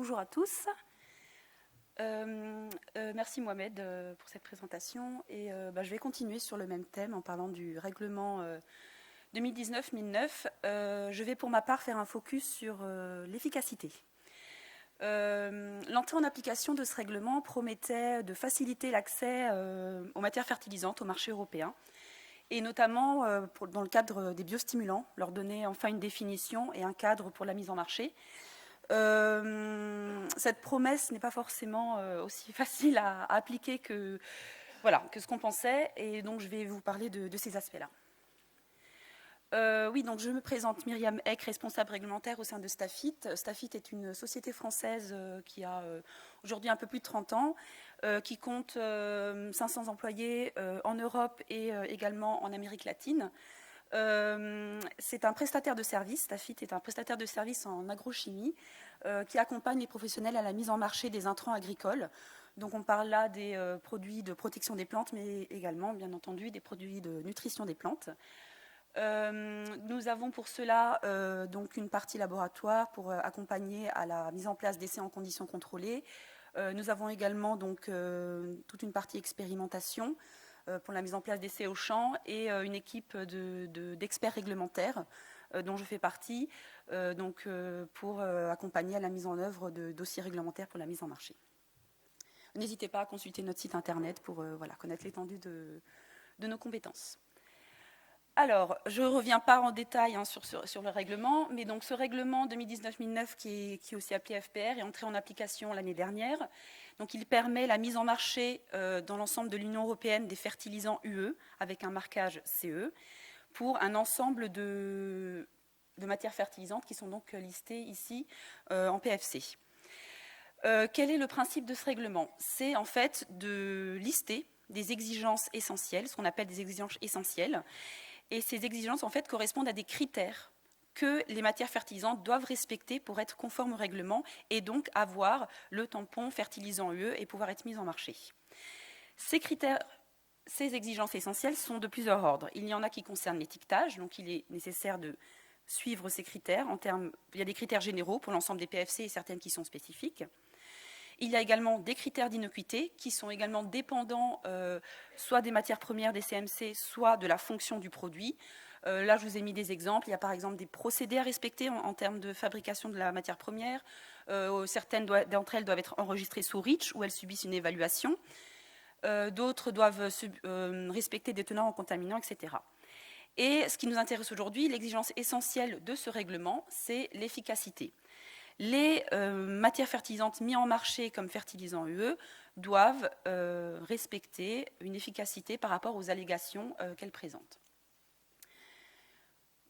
Bonjour à tous. Merci Mohamed pour cette présentation. Et je vais continuer sur le même thème en parlant du règlement 2019-1009. Je vais pour ma part faire un focus sur l'efficacité. L'entrée en application de ce règlement promettait de faciliter l'accès aux matières fertilisantes au marché européen, et notamment dans le cadre des biostimulants, leur donner enfin une définition et un cadre pour la mise en marché. Cette promesse n'est pas forcément aussi facile à appliquer que ce qu'on pensait, et donc je vais vous parler de ces aspects-là. Oui, donc je me présente, Myriam Eck, responsable réglementaire au sein de Stafit. Stafit est une société française qui a aujourd'hui un peu plus de 30 ans, qui compte 500 employés en Europe et également en Amérique latine. C'est un prestataire de services. Stafit est un prestataire de services en agrochimie qui accompagne les professionnels à la mise en marché des intrants agricoles. Donc on parle là des produits de protection des plantes, mais également, bien entendu, des produits de nutrition des plantes. Nous avons pour cela donc une partie laboratoire pour accompagner à la mise en place d'essais en conditions contrôlées. Nous avons également donc toute une partie expérimentation pour la mise en place d'essais au champ et une équipe d'experts réglementaires dont je fais partie pour accompagner à la mise en œuvre de dossiers réglementaires pour la mise en marché. N'hésitez pas à consulter notre site internet pour connaître l'étendue de nos compétences. Alors, je ne reviens pas en détail sur le règlement, mais donc ce règlement 2019-1009 qui est aussi appelé FPR est entré en application l'année dernière. Donc il permet la mise en marché dans l'ensemble de l'Union européenne des fertilisants UE avec un marquage CE pour un ensemble de matières fertilisantes qui sont donc listées ici en PFC. Quel est le principe de ce règlement? C'est en fait de lister des exigences essentielles, ce qu'on appelle des exigences essentielles. Et ces exigences, en fait, correspondent à des critères que les matières fertilisantes doivent respecter pour être conformes au règlement et donc avoir le tampon fertilisant UE et pouvoir être mis en marché. Ces critères, ces exigences essentielles sont de plusieurs ordres. Il y en a qui concernent l'étiquetage, donc il est nécessaire de suivre ces critères. Il y a des critères généraux pour l'ensemble des PFC et certaines qui sont spécifiques. Il y a également des critères d'innocuité qui sont également dépendants soit des matières premières, des CMC, soit de la fonction du produit. Là, je vous ai mis des exemples. Il y a par exemple des procédés à respecter en termes de fabrication de la matière première. Certaines d'entre elles doivent être enregistrées sous REACH où elles subissent une évaluation. D'autres doivent respecter des teneurs en contaminants, etc. Et ce qui nous intéresse aujourd'hui, l'exigence essentielle de ce règlement, c'est l'efficacité. Les matières fertilisantes mises en marché comme fertilisants UE doivent respecter une efficacité par rapport aux allégations qu'elles présentent.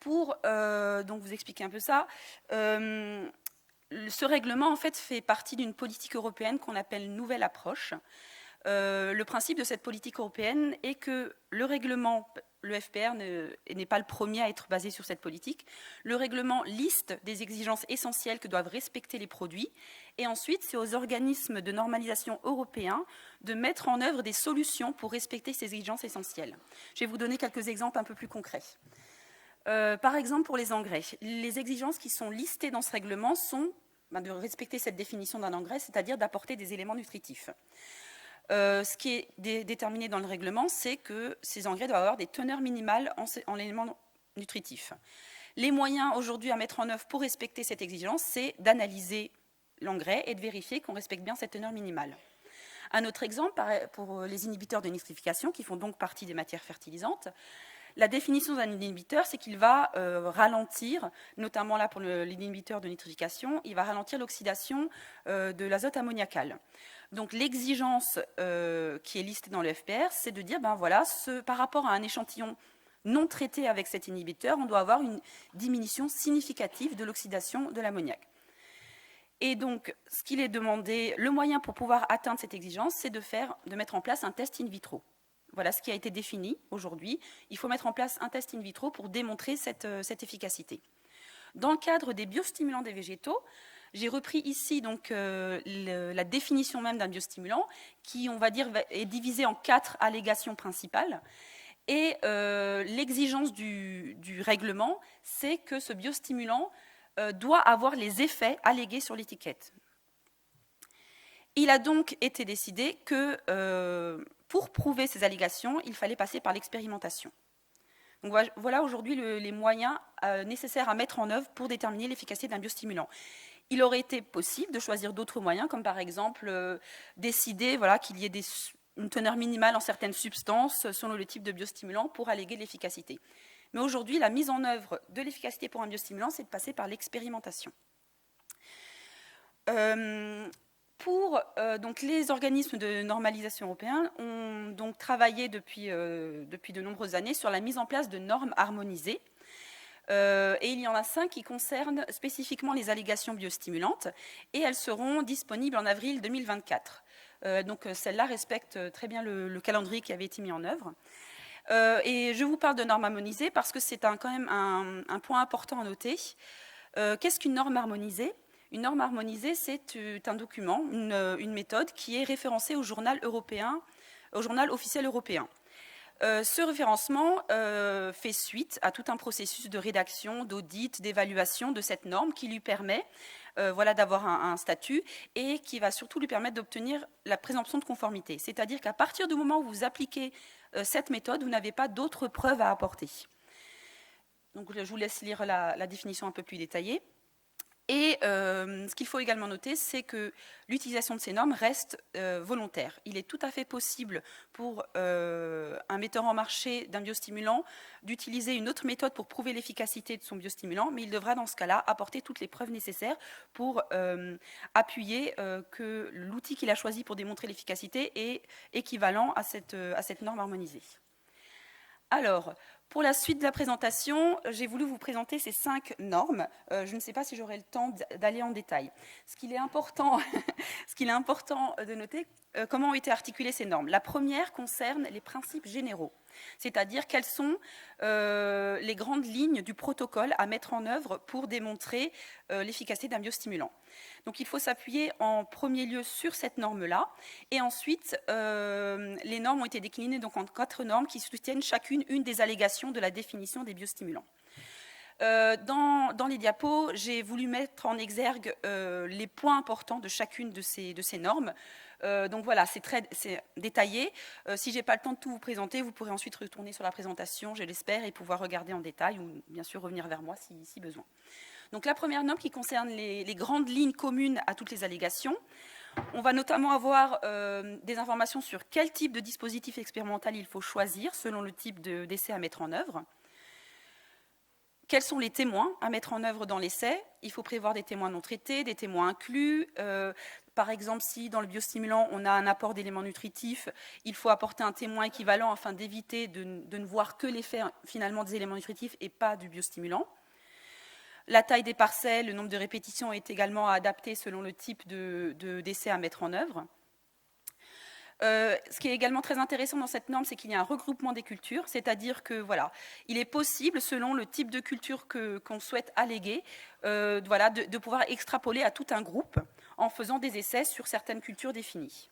Pour donc vous expliquer un peu ça, ce règlement en fait fait partie d'une politique européenne qu'on appelle nouvelle approche. Le principe de cette politique européenne est que le règlement, le FPR n'est pas le premier à être basé sur cette politique. Le règlement liste des exigences essentielles que doivent respecter les produits et ensuite c'est aux organismes de normalisation européens de mettre en œuvre des solutions pour respecter ces exigences essentielles. Je vais vous donner quelques exemples un peu plus concrets. Par exemple, pour les engrais, les exigences qui sont listées dans ce règlement sont de respecter cette définition d'un engrais, c'est-à-dire d'apporter des éléments nutritifs. Ce qui est déterminé dans le règlement, c'est que ces engrais doivent avoir des teneurs minimales en éléments nutritifs. Les moyens aujourd'hui à mettre en œuvre pour respecter cette exigence, c'est d'analyser l'engrais et de vérifier qu'on respecte bien cette teneur minimale. Un autre exemple, pour les inhibiteurs de nitrification, qui font donc partie des matières fertilisantes, la définition d'un inhibiteur, c'est qu'il va ralentir, notamment là pour l'inhibiteur de nitrification, il va ralentir l'oxydation de l'azote ammoniacal. Donc l'exigence qui est listée dans le FPR, c'est de dire, par rapport à un échantillon non traité avec cet inhibiteur, on doit avoir une diminution significative de l'oxydation de l'ammoniac. Et donc, ce qu'il est demandé, le moyen pour pouvoir atteindre cette exigence, c'est de mettre en place un test in vitro. Voilà ce qui a été défini aujourd'hui. Il faut mettre en place un test in vitro pour démontrer cette efficacité. Dans le cadre des biostimulants des végétaux, j'ai repris ici donc, la définition même d'un biostimulant qui, on va dire, est divisée en 4 allégations principales. Et l'exigence du règlement, c'est que ce biostimulant doit avoir les effets allégués sur l'étiquette. Il a donc été décidé que pour prouver ces allégations, il fallait passer par l'expérimentation. Donc voilà aujourd'hui les moyens nécessaires à mettre en œuvre pour déterminer l'efficacité d'un biostimulant. Il aurait été possible de choisir d'autres moyens, comme par exemple décider qu'il y ait une teneur minimale en certaines substances selon le type de biostimulant pour alléguer de l'efficacité. Mais aujourd'hui, la mise en œuvre de l'efficacité pour un biostimulant, c'est de passer par l'expérimentation. Donc les organismes de normalisation européens ont donc travaillé depuis de nombreuses années sur la mise en place de normes harmonisées. Et il y en a 5 qui concernent spécifiquement les allégations biostimulantes, et elles seront disponibles en avril 2024. Donc celles-là respectent très bien le calendrier qui avait été mis en œuvre. Et je vous parle de normes harmonisées parce que c'est quand même un point important à noter. Qu'est-ce qu'une norme harmonisée ? Une norme harmonisée, c'est un document, une méthode qui est référencée au journal européen, au journal officiel européen. Ce référencement fait suite à tout un processus de rédaction, d'audit, d'évaluation de cette norme qui lui permet d'avoir un statut et qui va surtout lui permettre d'obtenir la présomption de conformité. C'est-à-dire qu'à partir du moment où vous appliquez cette méthode, vous n'avez pas d'autres preuves à apporter. Donc, je vous laisse lire la définition un peu plus détaillée. Et ce qu'il faut également noter, c'est que l'utilisation de ces normes reste volontaire. Il est tout à fait possible pour un metteur en marché d'un biostimulant d'utiliser une autre méthode pour prouver l'efficacité de son biostimulant, mais il devra dans ce cas-là apporter toutes les preuves nécessaires pour appuyer que l'outil qu'il a choisi pour démontrer l'efficacité est équivalent à cette norme harmonisée. Alors, pour la suite de la présentation, j'ai voulu vous présenter ces 5 normes. Je ne sais pas si j'aurai le temps d'aller en détail. Ce qu'il est important de noter, comment ont été articulées ces normes. La première concerne les principes généraux, c'est-à-dire quelles sont les grandes lignes du protocole à mettre en œuvre pour démontrer l'efficacité d'un biostimulant. Donc il faut s'appuyer en premier lieu sur cette norme-là, et ensuite les normes ont été déclinées donc en 4 normes qui soutiennent chacune une des allégations de la définition des biostimulants. Dans les diapos, j'ai voulu mettre en exergue les points importants de chacune de ces normes. Donc voilà, c'est détaillé. Si je n'ai pas le temps de tout vous présenter, vous pourrez ensuite retourner sur la présentation, je l'espère, et pouvoir regarder en détail ou bien sûr revenir vers moi si besoin. Donc la première norme qui concerne les grandes lignes communes à toutes les allégations. On va notamment avoir des informations sur quel type de dispositif expérimental il faut choisir selon le type d'essai à mettre en œuvre. Quels sont les témoins à mettre en œuvre dans l'essai? Il faut prévoir des témoins non traités, des témoins inclus. Par exemple, si dans le biostimulant, on a un apport d'éléments nutritifs, il faut apporter un témoin équivalent afin d'éviter de ne voir que l'effet finalement des éléments nutritifs et pas du biostimulant. La taille des parcelles, le nombre de répétitions est également adapté selon le type d'essai à mettre en œuvre. Ce qui est également très intéressant dans cette norme, c'est qu'il y a un regroupement des cultures, c'est-à-dire que il est possible, selon le type de culture qu'on souhaite alléguer, de pouvoir extrapoler à tout un groupe en faisant des essais sur certaines cultures définies.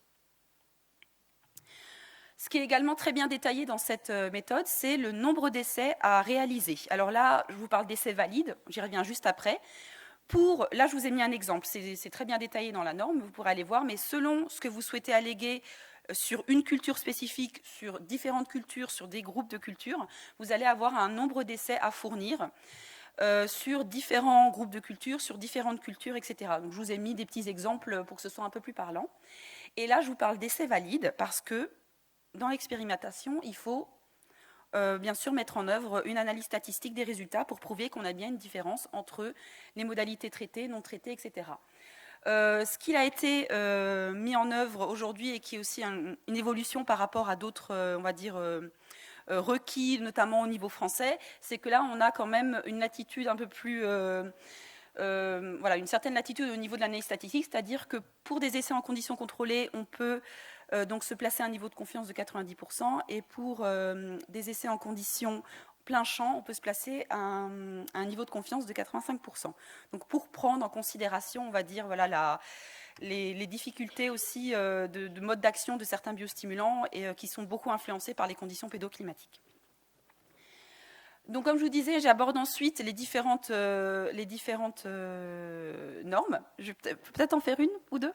Ce qui est également très bien détaillé dans cette méthode, c'est le nombre d'essais à réaliser. Alors là, je vous parle d'essais valides, j'y reviens juste après. Là, je vous ai mis un exemple, c'est très bien détaillé dans la norme, vous pourrez aller voir, mais selon ce que vous souhaitez alléguer sur une culture spécifique, sur différentes cultures, sur des groupes de cultures, vous allez avoir un nombre d'essais à fournir sur différents groupes de cultures, sur différentes cultures, etc. Donc, je vous ai mis des petits exemples pour que ce soit un peu plus parlant. Et là, je vous parle d'essais valides parce que dans l'expérimentation, il faut bien sûr mettre en œuvre une analyse statistique des résultats pour prouver qu'on a bien une différence entre les modalités traitées, non traitées, etc. Ce qui a été mis en œuvre aujourd'hui et qui est aussi une évolution par rapport à d'autres, on va dire, requis, notamment au niveau français, c'est que là, on a quand même une latitude un peu plus... une certaine latitude au niveau de l'analyse statistique, c'est-à-dire que pour des essais en conditions contrôlées, on peut donc se placer à un niveau de confiance de 90%, et pour des essais en conditions plein champ, on peut se placer à un niveau de confiance de 85%. Donc pour prendre en considération, on va dire, les difficultés aussi de mode d'action de certains biostimulants et qui sont beaucoup influencés par les conditions pédoclimatiques. Donc, comme je vous disais, j'aborde ensuite les différentes normes. Je vais peut-être en faire une ou deux,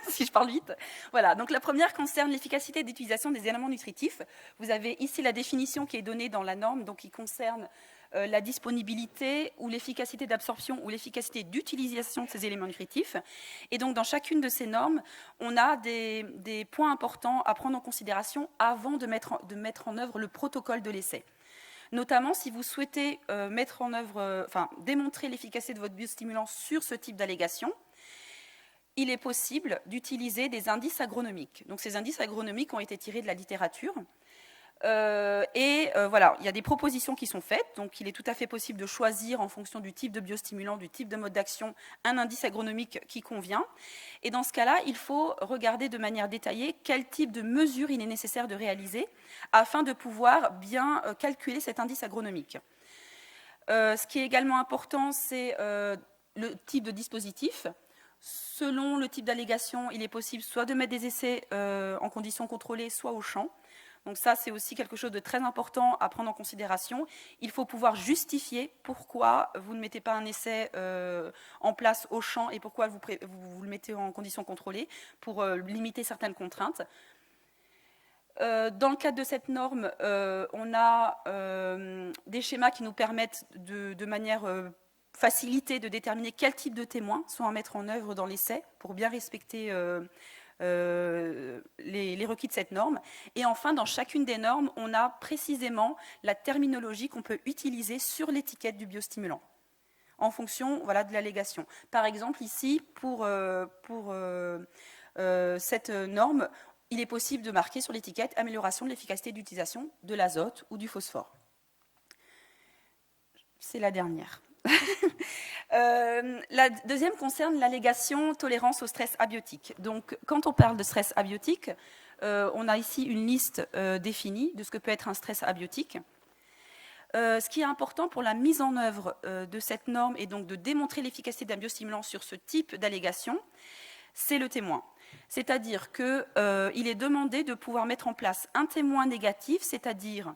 si je parle vite. Voilà, donc la première concerne l'efficacité d'utilisation des éléments nutritifs. Vous avez ici la définition qui est donnée dans la norme, donc qui concerne la disponibilité ou l'efficacité d'absorption ou l'efficacité d'utilisation de ces éléments nutritifs. Et donc, dans chacune de ces normes, on a des points importants à prendre en considération avant de mettre en œuvre le protocole de l'essai. Notamment, si vous souhaitez démontrer l'efficacité de votre biostimulant sur ce type d'allégation, il est possible d'utiliser des indices agronomiques. Donc, ces indices agronomiques ont été tirés de la littérature. Voilà, il y a des propositions qui sont faites, donc il est tout à fait possible de choisir en fonction du type de biostimulant, du type de mode d'action, un indice agronomique qui convient. Et dans ce cas-là, il faut regarder de manière détaillée quel type de mesure il est nécessaire de réaliser afin de pouvoir bien calculer cet indice agronomique. Ce qui est également important, c'est le type de dispositif. Selon le type d'allégation, il est possible soit de mettre des essais en conditions contrôlées, soit au champ. Donc ça, c'est aussi quelque chose de très important à prendre en considération. Il faut pouvoir justifier pourquoi vous ne mettez pas un essai en place au champ et pourquoi vous le mettez en conditions contrôlées pour limiter certaines contraintes. Dans le cadre de cette norme, on a des schémas qui nous permettent de manière facilitée de déterminer quel type de témoins sont à mettre en œuvre dans l'essai pour bien respecter les requis de cette norme. Et enfin, dans chacune des normes, on a précisément la terminologie qu'on peut utiliser sur l'étiquette du biostimulant en fonction de l'allégation. Par exemple, ici, pour cette norme, il est possible de marquer sur l'étiquette « Amélioration de l'efficacité d'utilisation de l'azote ou du phosphore ». C'est la dernière. La deuxième concerne l'allégation tolérance au stress abiotique. Donc, quand on parle de stress abiotique, on a ici une liste définie de ce que peut être un stress abiotique. Ce qui est important pour la mise en œuvre de cette norme et donc de démontrer l'efficacité d'un biostimulant sur ce type d'allégation, c'est le témoin. C'est-à-dire qu'il est demandé de pouvoir mettre en place un témoin négatif, c'est-à-dire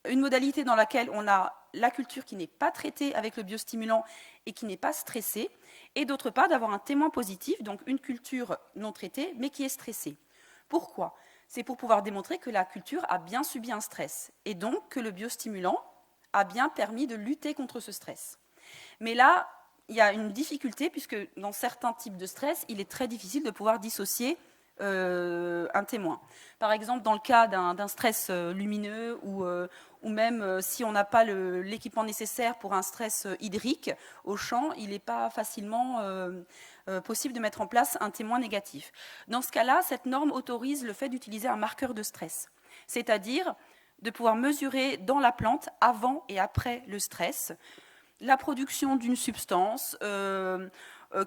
une modalité dans laquelle on a la culture qui n'est pas traitée avec le biostimulant et qui n'est pas stressée, et d'autre part d'avoir un témoin positif, donc une culture non traitée, mais qui est stressée. Pourquoi ? C'est pour pouvoir démontrer que la culture a bien subi un stress, et donc que le biostimulant a bien permis de lutter contre ce stress. Mais là, il y a une difficulté, puisque dans certains types de stress, il est très difficile de pouvoir dissocier un témoin. Par exemple, dans le cas d'un stress lumineux ou même si on n'a pas l'équipement nécessaire pour un stress hydrique au champ, il n'est pas facilement possible de mettre en place un témoin négatif. Dans ce cas-là, cette norme autorise le fait d'utiliser un marqueur de stress, c'est-à-dire de pouvoir mesurer dans la plante, avant et après le stress, la production d'une substance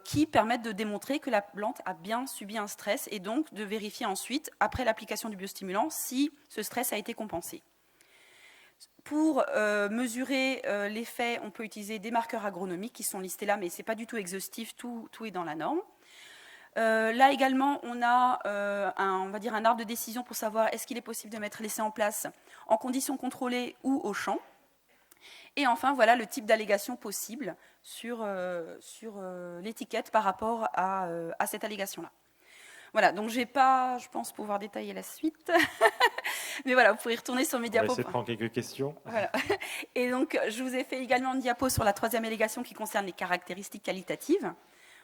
qui permettent de démontrer que la plante a bien subi un stress et donc de vérifier ensuite, après l'application du biostimulant, si ce stress a été compensé. Pour mesurer l'effet, on peut utiliser des marqueurs agronomiques qui sont listés là, mais ce n'est pas du tout exhaustif, tout est dans la norme. Là également, on a on va dire un arbre de décision pour savoir est-ce qu'il est possible de mettre l'essai en place en conditions contrôlées ou au champ. Et enfin, voilà le type d'allégation possible sur l'étiquette par rapport à cette allégation-là. Voilà, donc je n'ai pas, je pense, pouvoir détailler la suite. Mais voilà, vous pouvez retourner sur mes diapos. On va essayer de prendre quelques questions. Voilà. Et donc, je vous ai fait également une diapo sur la troisième allégation qui concerne les caractéristiques qualitatives.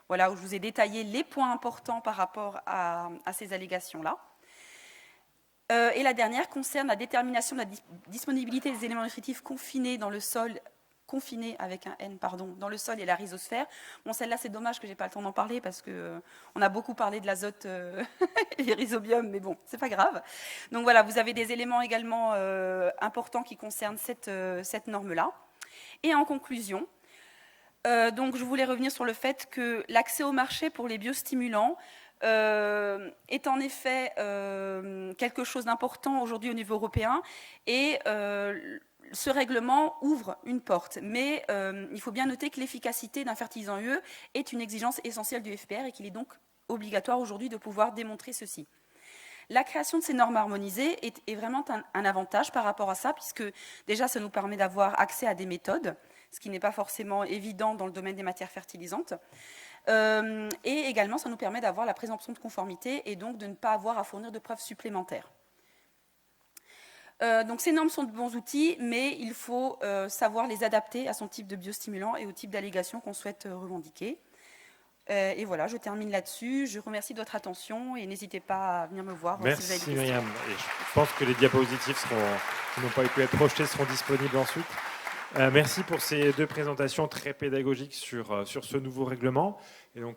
Voilà, où je vous ai détaillé les points importants par rapport à ces allégations-là. Et la dernière concerne la détermination de la disponibilité des éléments nutritifs confinés dans le sol, confinés avec un N, pardon, dans le sol et la rhizosphère. Bon, celle-là, c'est dommage que je n'ai pas le temps d'en parler parce qu'on a beaucoup parlé de l'azote et des rhizobiums, mais bon, c'est pas grave. Donc voilà, vous avez des éléments également importants qui concernent cette norme-là. Et en conclusion, donc je voulais revenir sur le fait que l'accès au marché pour les biostimulants est en effet quelque chose d'important aujourd'hui au niveau européen et ce règlement ouvre une porte. Mais il faut bien noter que l'efficacité d'un fertilisant UE est une exigence essentielle du FPR et qu'il est donc obligatoire aujourd'hui de pouvoir démontrer ceci. La création de ces normes harmonisées est vraiment un avantage par rapport à ça, puisque déjà, ça nous permet d'avoir accès à des méthodes, ce qui n'est pas forcément évident dans le domaine des matières fertilisantes. Et également, ça nous permet d'avoir la présomption de conformité et donc de ne pas avoir à fournir de preuves supplémentaires. Donc ces normes sont de bons outils, mais il faut savoir les adapter à son type de biostimulant et au type d'allégation qu'on souhaite revendiquer. Et voilà, je termine là-dessus. Je remercie de votre attention et n'hésitez pas à venir me voir. Merci si vous avez des Myriam. Et je pense que les diapositives qui n'ont pas pu être projetées seront disponibles ensuite. Merci pour ces deux présentations très pédagogiques sur ce nouveau règlement. Et donc,